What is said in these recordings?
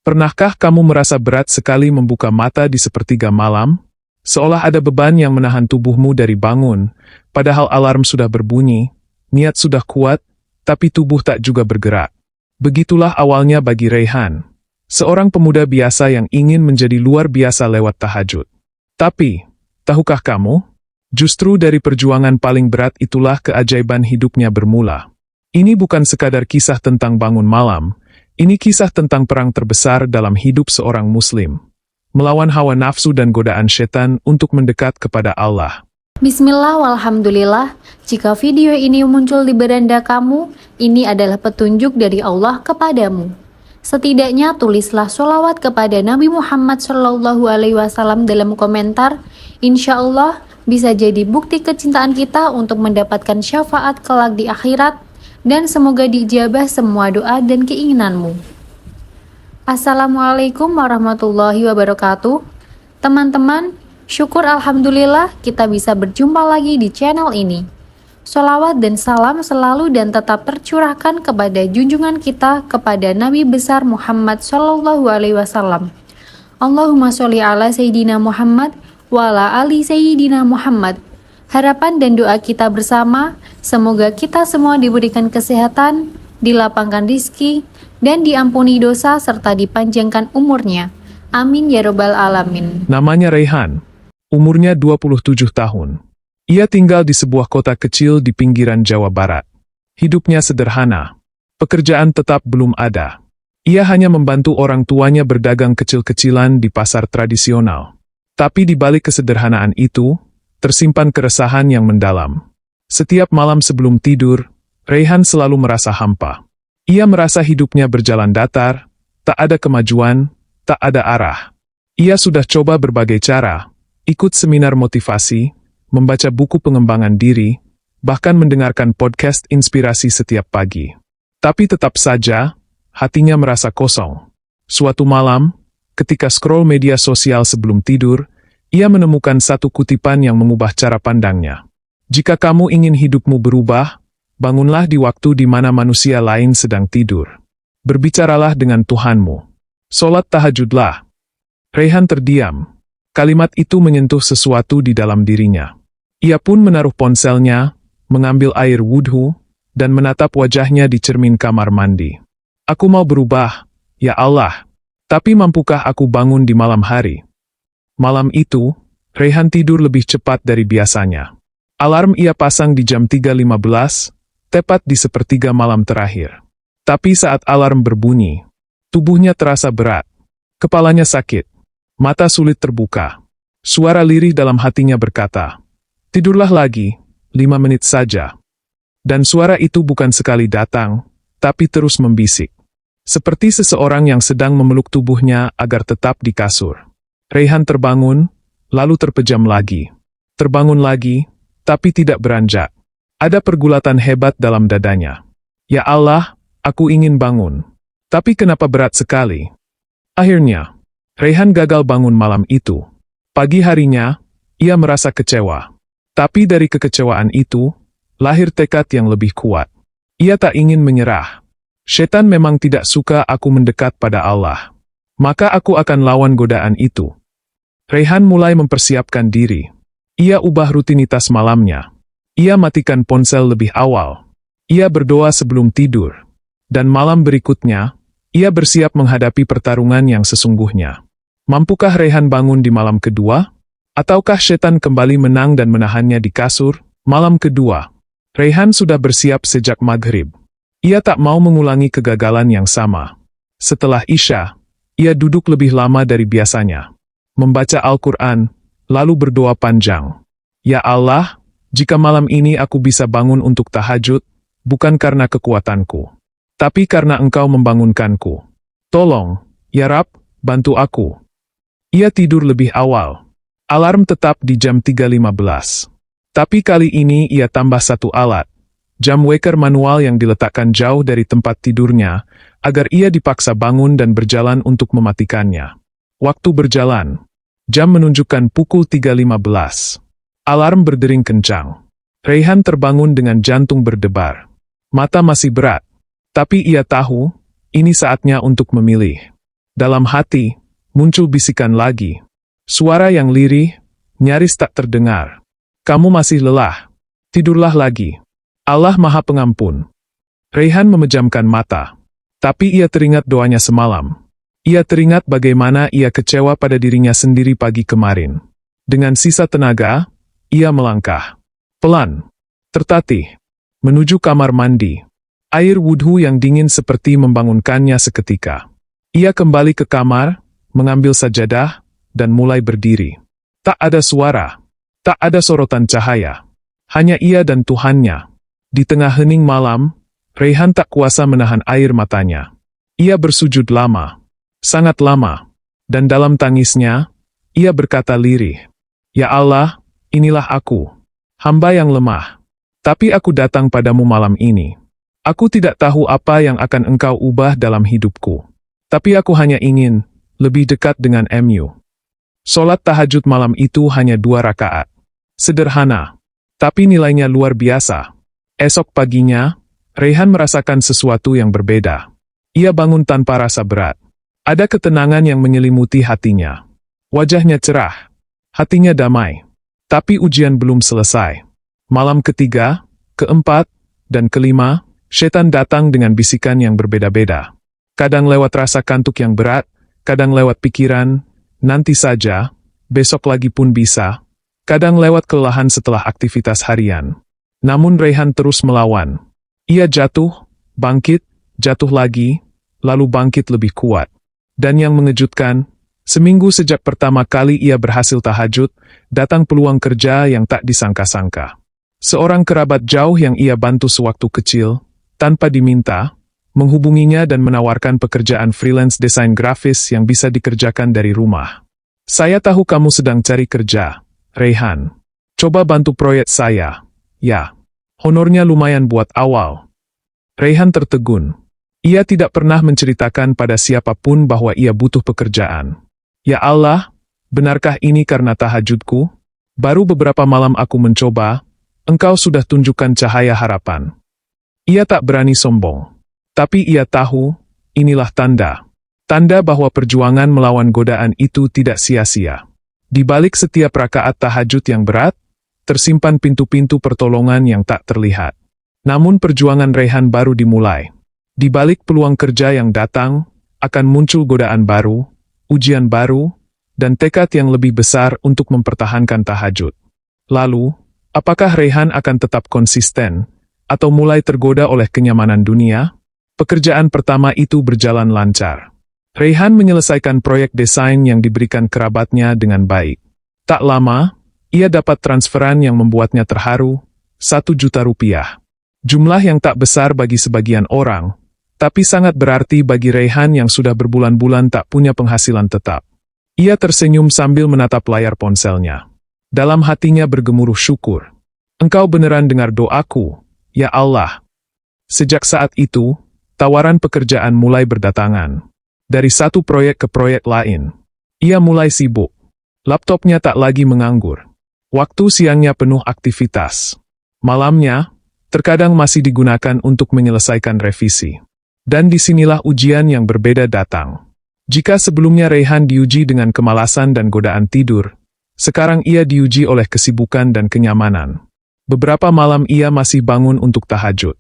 Pernahkah kamu merasa berat sekali membuka mata di sepertiga malam? Seolah ada beban yang menahan tubuhmu dari bangun, padahal alarm sudah berbunyi, niat sudah kuat, tapi tubuh tak juga bergerak. Begitulah awalnya bagi Raihan, seorang pemuda biasa yang ingin menjadi luar biasa lewat tahajud. Tapi, tahukah kamu? Justru dari perjuangan paling berat itulah keajaiban hidupnya bermula. Ini bukan sekadar kisah tentang bangun malam, ini kisah tentang perang terbesar dalam hidup seorang muslim. Melawan hawa nafsu dan godaan setan untuk mendekat kepada Allah. Bismillah walhamdulillah, jika video ini muncul di beranda kamu, ini adalah petunjuk dari Allah kepadamu. Setidaknya tulislah sholawat kepada Nabi Muhammad SAW dalam komentar. Insya Allah bisa jadi bukti kecintaan kita untuk mendapatkan syafaat kelak di akhirat, dan semoga diijabah semua doa dan keinginanmu. Assalamualaikum warahmatullahi wabarakatuh. Teman-teman, syukur alhamdulillah kita bisa berjumpa lagi di channel ini. Sholawat dan salam selalu dan tetap tercurahkan kepada junjungan kita, kepada Nabi besar Muhammad SAW. Allahumma sholli ala Sayyidina Muhammad wa ala ali Sayyidina Muhammad. Harapan dan doa kita bersama, semoga kita semua diberikan kesehatan, dilapangkan rizki, dan diampuni dosa serta dipanjangkan umurnya. Amin ya robbal alamin. Namanya Raihan, umurnya 27 tahun. Ia tinggal di sebuah kota kecil di pinggiran Jawa Barat. Hidupnya sederhana. Pekerjaan tetap belum ada. Ia hanya membantu orang tuanya berdagang kecil-kecilan di pasar tradisional. Tapi di balik kesederhanaan itu, tersimpan keresahan yang mendalam. Setiap malam sebelum tidur, Raihan selalu merasa hampa. Ia merasa hidupnya berjalan datar, tak ada kemajuan, tak ada arah. Ia sudah coba berbagai cara, ikut seminar motivasi, membaca buku pengembangan diri, bahkan mendengarkan podcast inspirasi setiap pagi. Tapi tetap saja, hatinya merasa kosong. Suatu malam, ketika scroll media sosial sebelum tidur, ia menemukan satu kutipan yang mengubah cara pandangnya. Jika kamu ingin hidupmu berubah, bangunlah di waktu di mana manusia lain sedang tidur. Berbicaralah dengan Tuhanmu. Sholat tahajudlah. Raihan terdiam. Kalimat itu menyentuh sesuatu di dalam dirinya. Ia pun menaruh ponselnya, mengambil air wudhu, dan menatap wajahnya di cermin kamar mandi. Aku mau berubah, ya Allah. Tapi mampukah aku bangun di malam hari? Malam itu, Raihan tidur lebih cepat dari biasanya. Alarm ia pasang di jam 3.15, tepat di sepertiga malam terakhir. Tapi saat alarm berbunyi, tubuhnya terasa berat. Kepalanya sakit. Mata sulit terbuka. Suara lirih dalam hatinya berkata, "Tidurlah lagi, 5 menit saja." Dan suara itu bukan sekali datang, tapi terus membisik. Seperti seseorang yang sedang memeluk tubuhnya agar tetap di kasur. Raihan terbangun, lalu terpejam lagi. Terbangun lagi, tapi tidak beranjak. Ada pergulatan hebat dalam dadanya. Ya Allah, aku ingin bangun. Tapi kenapa berat sekali? Akhirnya, Raihan gagal bangun malam itu. Pagi harinya, ia merasa kecewa. Tapi dari kekecewaan itu, lahir tekad yang lebih kuat. Ia tak ingin menyerah. Setan memang tidak suka aku mendekat pada Allah. Maka aku akan lawan godaan itu. Raihan mulai mempersiapkan diri. Ia ubah rutinitas malamnya. Ia matikan ponsel lebih awal. Ia berdoa sebelum tidur. Dan malam berikutnya, ia bersiap menghadapi pertarungan yang sesungguhnya. Mampukah Raihan bangun di malam kedua? Ataukah setan kembali menang dan menahannya di kasur? Malam kedua, Raihan sudah bersiap sejak maghrib. Ia tak mau mengulangi kegagalan yang sama. Setelah Isya, ia duduk lebih lama dari biasanya. Membaca Al-Quran, lalu berdoa panjang. Ya Allah, jika malam ini aku bisa bangun untuk tahajud, bukan karena kekuatanku, tapi karena Engkau membangunkanku. Tolong, ya Rab, bantu aku. Ia tidur lebih awal. Alarm tetap di jam 3.15. Tapi kali ini ia tambah satu alat. Jam waker manual yang diletakkan jauh dari tempat tidurnya, agar ia dipaksa bangun dan berjalan untuk mematikannya. Waktu berjalan. Jam menunjukkan pukul 3.15. Alarm berdering kencang. Raihan terbangun dengan jantung berdebar. Mata masih berat. Tapi ia tahu, ini saatnya untuk memilih. Dalam hati, muncul bisikan lagi. Suara yang lirih, nyaris tak terdengar. Kamu masih lelah. Tidurlah lagi. Allah Maha Pengampun. Raihan memejamkan mata. Tapi ia teringat doanya semalam. Ia teringat bagaimana ia kecewa pada dirinya sendiri pagi kemarin. Dengan sisa tenaga, ia melangkah. Pelan. Tertatih. Menuju kamar mandi. Air wudhu yang dingin seperti membangunkannya seketika. Ia kembali ke kamar, mengambil sajadah, dan mulai berdiri. Tak ada suara. Tak ada sorotan cahaya. Hanya ia dan Tuhannya. Di tengah hening malam, Raihan tak kuasa menahan air matanya. Ia bersujud lama. Sangat lama. Dan dalam tangisnya, ia berkata lirih. Ya Allah, inilah aku. Hamba yang lemah. Tapi aku datang padamu malam ini. Aku tidak tahu apa yang akan engkau ubah dalam hidupku. Tapi aku hanya ingin lebih dekat dengan MU. Solat tahajud malam itu hanya 2 rakaat. Sederhana. Tapi nilainya luar biasa. Esok paginya, Raihan merasakan sesuatu yang berbeda. Ia bangun tanpa rasa berat. Ada ketenangan yang menyelimuti hatinya. Wajahnya cerah. Hatinya damai. Tapi ujian belum selesai. Malam ketiga, keempat, dan kelima, setan datang dengan bisikan yang berbeda-beda. Kadang lewat rasa kantuk yang berat, kadang lewat pikiran, nanti saja, besok lagi pun bisa, kadang lewat kelelahan setelah aktivitas harian. Namun Raihan terus melawan. Ia jatuh, bangkit, jatuh lagi, lalu bangkit lebih kuat. Dan yang mengejutkan, seminggu sejak pertama kali ia berhasil tahajud, datang peluang kerja yang tak disangka-sangka. Seorang kerabat jauh yang ia bantu sewaktu kecil, tanpa diminta, menghubunginya dan menawarkan pekerjaan freelance desain grafis yang bisa dikerjakan dari rumah. Saya tahu kamu sedang cari kerja, Raihan. Coba bantu proyek saya. Ya. Honornya lumayan buat awal. Raihan tertegun. Ia tidak pernah menceritakan pada siapapun bahwa ia butuh pekerjaan. Ya Allah, benarkah ini karena tahajudku? Baru beberapa malam aku mencoba, engkau sudah tunjukkan cahaya harapan. Ia tak berani sombong. Tapi ia tahu, inilah tanda. Tanda bahwa perjuangan melawan godaan itu tidak sia-sia. Di balik setiap rakaat tahajud yang berat, tersimpan pintu-pintu pertolongan yang tak terlihat. Namun perjuangan Raihan baru dimulai. Di balik peluang kerja yang datang, akan muncul godaan baru, ujian baru, dan tekad yang lebih besar untuk mempertahankan tahajud. Lalu, apakah Raihan akan tetap konsisten, atau mulai tergoda oleh kenyamanan dunia? Pekerjaan pertama itu berjalan lancar. Raihan menyelesaikan proyek desain yang diberikan kerabatnya dengan baik. Tak lama, ia dapat transferan yang membuatnya terharu, 1 juta rupiah. Jumlah yang tak besar bagi sebagian orang, tapi sangat berarti bagi Raihan yang sudah berbulan-bulan tak punya penghasilan tetap. Ia tersenyum sambil menatap layar ponselnya. Dalam hatinya bergemuruh syukur. Engkau beneran dengar doaku, ya Allah. Sejak saat itu, tawaran pekerjaan mulai berdatangan. Dari satu proyek ke proyek lain. Ia mulai sibuk. Laptopnya tak lagi menganggur. Waktu siangnya penuh aktivitas. Malamnya, terkadang masih digunakan untuk menyelesaikan revisi. Dan disinilah ujian yang berbeda datang. Jika sebelumnya Raihan diuji dengan kemalasan dan godaan tidur, sekarang ia diuji oleh kesibukan dan kenyamanan. Beberapa malam ia masih bangun untuk tahajud.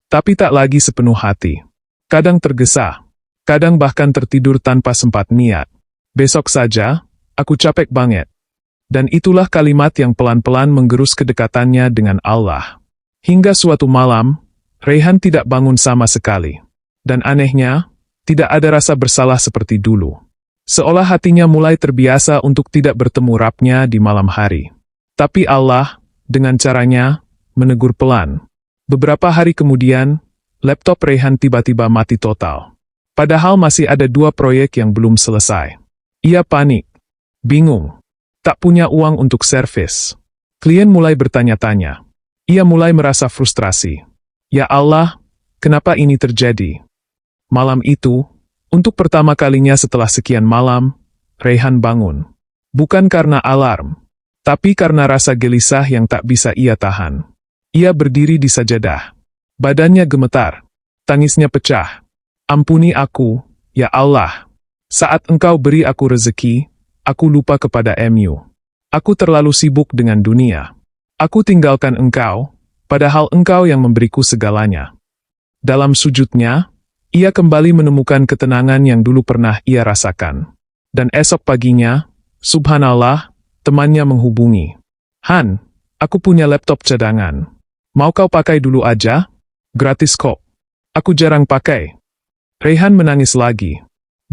Tapi tak lagi sepenuh hati. Kadang tergesa, kadang bahkan tertidur tanpa sempat niat. Besok saja, aku capek banget. Dan itulah kalimat yang pelan-pelan menggerus kedekatannya dengan Allah. Hingga suatu malam, Raihan tidak bangun sama sekali. Dan anehnya, tidak ada rasa bersalah seperti dulu. Seolah hatinya mulai terbiasa untuk tidak bertemu Rabb-nya di malam hari. Tapi Allah, dengan caranya, menegur pelan. Beberapa hari kemudian, laptop Raihan tiba-tiba mati total. Padahal masih ada 2 proyek yang belum selesai. Ia panik, bingung, tak punya uang untuk servis. Klien mulai bertanya-tanya. Ia mulai merasa frustrasi. Ya Allah, kenapa ini terjadi? Malam itu, untuk pertama kalinya setelah sekian malam, Raihan bangun. Bukan karena alarm, tapi karena rasa gelisah yang tak bisa ia tahan. Ia berdiri di sajadah. Badannya gemetar. Tangisnya pecah. Ampuni aku, ya Allah. Saat engkau beri aku rezeki, aku lupa kepada MU. Aku terlalu sibuk dengan dunia. Aku tinggalkan engkau, padahal engkau yang memberiku segalanya. Dalam sujudnya, ia kembali menemukan ketenangan yang dulu pernah ia rasakan. Dan esok paginya, subhanallah, temannya menghubungi. Han, aku punya laptop cadangan. Mau kau pakai dulu aja? Gratis kok. Aku jarang pakai. Rayhan menangis lagi.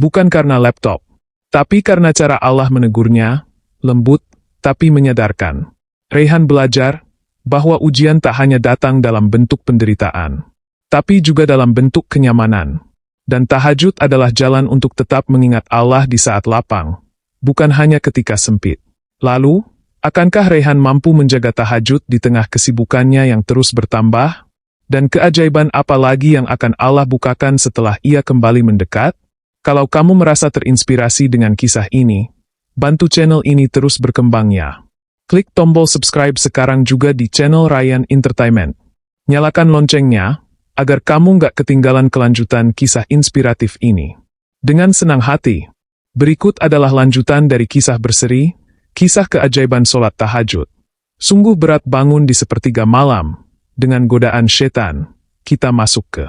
Bukan karena laptop, tapi karena cara Allah menegurnya, lembut, tapi menyadarkan. Rayhan belajar bahwa ujian tak hanya datang dalam bentuk penderitaan, tapi juga dalam bentuk kenyamanan. Dan tahajud adalah jalan untuk tetap mengingat Allah di saat lapang, bukan hanya ketika sempit. Lalu, akankah Rayhan mampu menjaga tahajud di tengah kesibukannya yang terus bertambah? Dan keajaiban apa lagi yang akan Allah bukakan setelah ia kembali mendekat? Kalau kamu merasa terinspirasi dengan kisah ini, bantu channel ini terus berkembangnya. Klik tombol subscribe sekarang juga di channel Ryan Entertainment. Nyalakan loncengnya, agar kamu nggak ketinggalan kelanjutan kisah inspiratif ini. Dengan senang hati, berikut adalah lanjutan dari kisah berseri, kisah keajaiban sholat tahajud. Sungguh berat bangun di sepertiga malam, dengan godaan setan, kita masuk ke.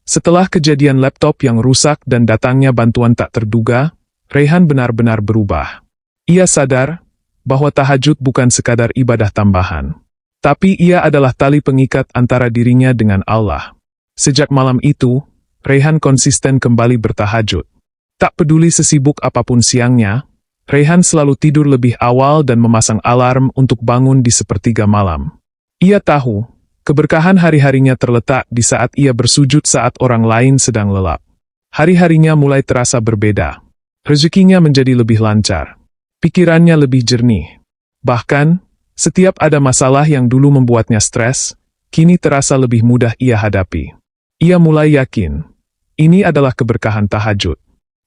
Setelah kejadian laptop yang rusak dan datangnya bantuan tak terduga, Rayhan benar-benar berubah. Ia sadar bahwa tahajud bukan sekadar ibadah tambahan, tapi ia adalah tali pengikat antara dirinya dengan Allah. Sejak malam itu, Rayhan konsisten kembali bertahajud. Tak peduli sesibuk apapun siangnya, Rayhan selalu tidur lebih awal dan memasang alarm untuk bangun di sepertiga malam. Ia tahu, keberkahan hari-harinya terletak di saat ia bersujud saat orang lain sedang lelap. Hari-harinya mulai terasa berbeda. Rezekinya menjadi lebih lancar. Pikirannya lebih jernih. Bahkan, setiap ada masalah yang dulu membuatnya stres, kini terasa lebih mudah ia hadapi. Ia mulai yakin, ini adalah keberkahan tahajud.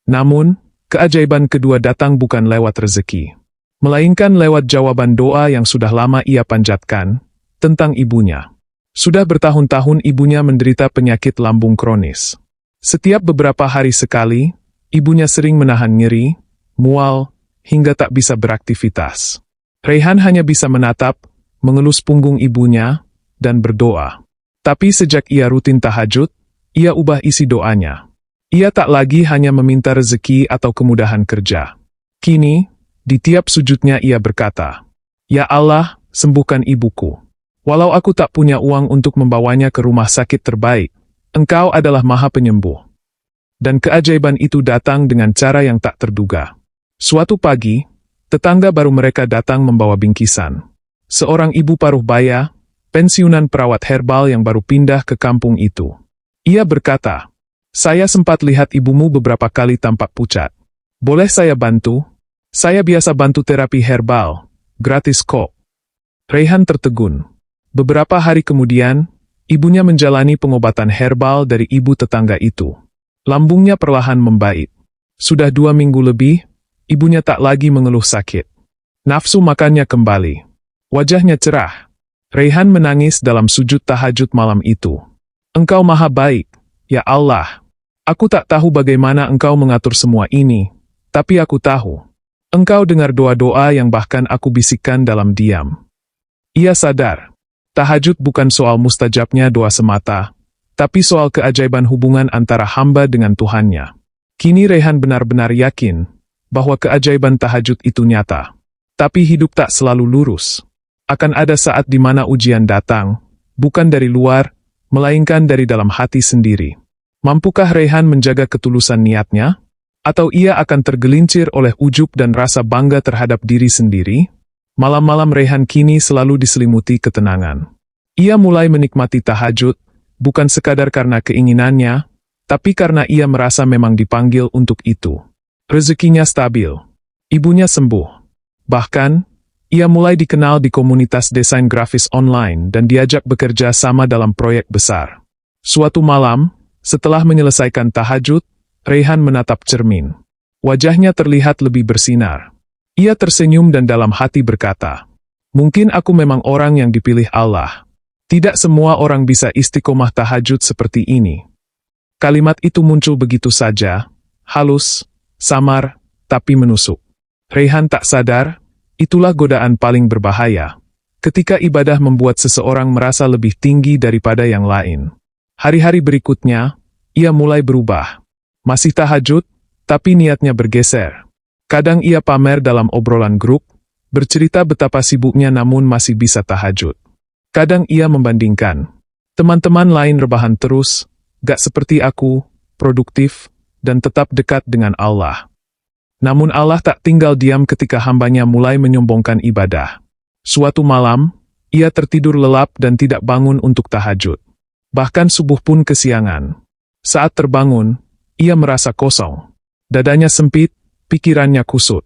Namun, keajaiban kedua datang bukan lewat rezeki, melainkan lewat jawaban doa yang sudah lama ia panjatkan, tentang ibunya. Sudah bertahun-tahun ibunya menderita penyakit lambung kronis. Setiap beberapa hari sekali, ibunya sering menahan nyeri, mual, hingga tak bisa beraktivitas. Rayhan hanya bisa menatap, mengelus punggung ibunya, dan berdoa. Tapi sejak ia rutin tahajud, ia ubah isi doanya. Ia tak lagi hanya meminta rezeki atau kemudahan kerja. Kini, di tiap sujudnya ia berkata, "Ya Allah, sembuhkan ibuku. Walau aku tak punya uang untuk membawanya ke rumah sakit terbaik, Engkau adalah Maha Penyembuh." Dan keajaiban itu datang dengan cara yang tak terduga. Suatu pagi, tetangga baru mereka datang membawa bingkisan. Seorang ibu paruh baya, pensiunan perawat herbal yang baru pindah ke kampung itu. Ia berkata, "Saya sempat lihat ibumu beberapa kali tampak pucat. Boleh saya bantu? Saya biasa bantu terapi herbal, gratis kok." Rayhan tertegun. Beberapa hari kemudian, ibunya menjalani pengobatan herbal dari ibu tetangga itu. Lambungnya perlahan membaik. Sudah 2 minggu lebih, ibunya tak lagi mengeluh sakit. Nafsu makannya kembali. Wajahnya cerah. Rayhan menangis dalam sujud tahajud malam itu. "Engkau Maha Baik, ya Allah. Aku tak tahu bagaimana Engkau mengatur semua ini, tapi aku tahu. Engkau dengar doa-doa yang bahkan aku bisikkan dalam diam." Ia sadar, tahajud bukan soal mustajabnya doa semata, tapi soal keajaiban hubungan antara hamba dengan Tuhannya. Kini Rayhan benar-benar yakin bahwa keajaiban tahajud itu nyata. Tapi hidup tak selalu lurus. Akan ada saat di mana ujian datang, bukan dari luar, melainkan dari dalam hati sendiri. Mampukah Rayhan menjaga ketulusan niatnya? Atau ia akan tergelincir oleh ujub dan rasa bangga terhadap diri sendiri? Malam-malam Rayhan kini selalu diselimuti ketenangan. Ia mulai menikmati tahajud, bukan sekadar karena keinginannya, tapi karena ia merasa memang dipanggil untuk itu. Rezekinya stabil. Ibunya sembuh. Bahkan, ia mulai dikenal di komunitas desain grafis online dan diajak bekerja sama dalam proyek besar. Suatu malam, setelah menyelesaikan tahajud, Rayhan menatap cermin. Wajahnya terlihat lebih bersinar. Ia tersenyum dan dalam hati berkata, "Mungkin aku memang orang yang dipilih Allah. Tidak semua orang bisa istiqomah tahajud seperti ini." Kalimat itu muncul begitu saja, halus, samar, tapi menusuk. Rayhan tak sadar, itulah godaan paling berbahaya. Ketika ibadah membuat seseorang merasa lebih tinggi daripada yang lain. Hari-hari berikutnya, ia mulai berubah. Masih tahajud, tapi niatnya bergeser. Kadang ia pamer dalam obrolan grup, bercerita betapa sibuknya namun masih bisa tahajud. Kadang ia membandingkan. Teman-teman lain rebahan terus, gak seperti aku, produktif, dan tetap dekat dengan Allah. Namun Allah tak tinggal diam ketika hambanya mulai menyombongkan ibadah. Suatu malam, ia tertidur lelap dan tidak bangun untuk tahajud. Bahkan subuh pun kesiangan. Saat terbangun, ia merasa kosong. Dadanya sempit, pikirannya kusut.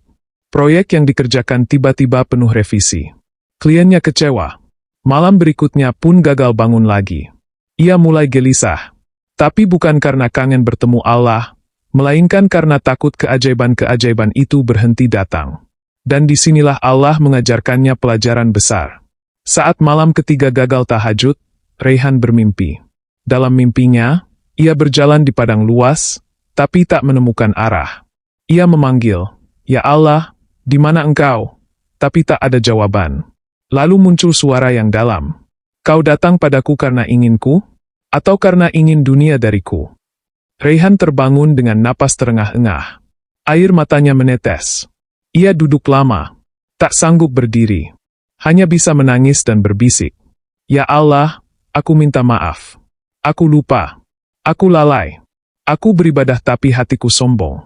Proyek yang dikerjakan tiba-tiba penuh revisi. Kliennya kecewa. Malam berikutnya pun gagal bangun lagi. Ia mulai gelisah. Tapi bukan karena kangen bertemu Allah, melainkan karena takut keajaiban-keajaiban itu berhenti datang. Dan disinilah Allah mengajarkannya pelajaran besar. Saat malam ketiga gagal tahajud, Rayhan bermimpi. Dalam mimpinya, ia berjalan di padang luas, tapi tak menemukan arah. Ia memanggil, "Ya Allah, di mana engkau?" Tapi tak ada jawaban. Lalu muncul suara yang dalam. "Kau datang padaku karena inginku? Atau karena ingin dunia dariku?" Rayhan terbangun dengan napas terengah-engah. Air matanya menetes. Ia duduk lama. Tak sanggup berdiri. Hanya bisa menangis dan berbisik. "Ya Allah, aku minta maaf. Aku lupa. Aku lalai. Aku beribadah tapi hatiku sombong.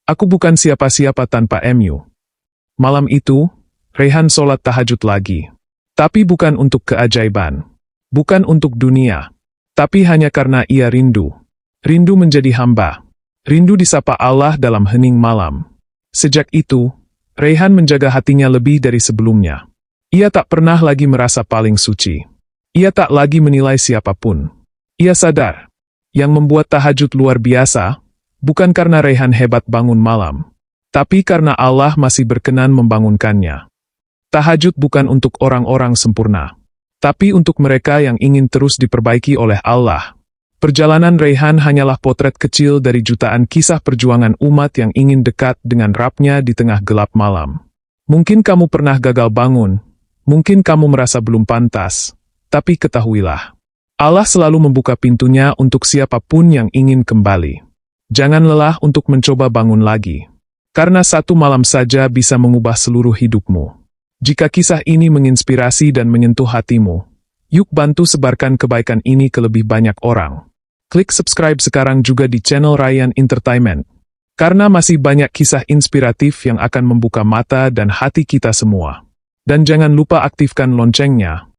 Aku bukan siapa-siapa tanpa MU." Malam itu, Rayhan sholat tahajud lagi. Tapi bukan untuk keajaiban. Bukan untuk dunia. Tapi hanya karena ia rindu. Rindu menjadi hamba. Rindu disapa Allah dalam hening malam. Sejak itu, Rayhan menjaga hatinya lebih dari sebelumnya. Ia tak pernah lagi merasa paling suci. Ia tak lagi menilai siapapun. Ia sadar, yang membuat tahajud luar biasa, bukan karena Rayhan hebat bangun malam, tapi karena Allah masih berkenan membangunkannya. Tahajud bukan untuk orang-orang sempurna, tapi untuk mereka yang ingin terus diperbaiki oleh Allah. Perjalanan Rayhan hanyalah potret kecil dari jutaan kisah perjuangan umat yang ingin dekat dengan Rabb-nya di tengah gelap malam. Mungkin kamu pernah gagal bangun, mungkin kamu merasa belum pantas, tapi ketahuilah, Allah selalu membuka pintunya untuk siapapun yang ingin kembali. Jangan lelah untuk mencoba bangun lagi, karena satu malam saja bisa mengubah seluruh hidupmu. Jika kisah ini menginspirasi dan menyentuh hatimu, yuk bantu sebarkan kebaikan ini ke lebih banyak orang. Klik subscribe sekarang juga di channel Rayyan Entertainment, karena masih banyak kisah inspiratif yang akan membuka mata dan hati kita semua. Dan jangan lupa aktifkan loncengnya,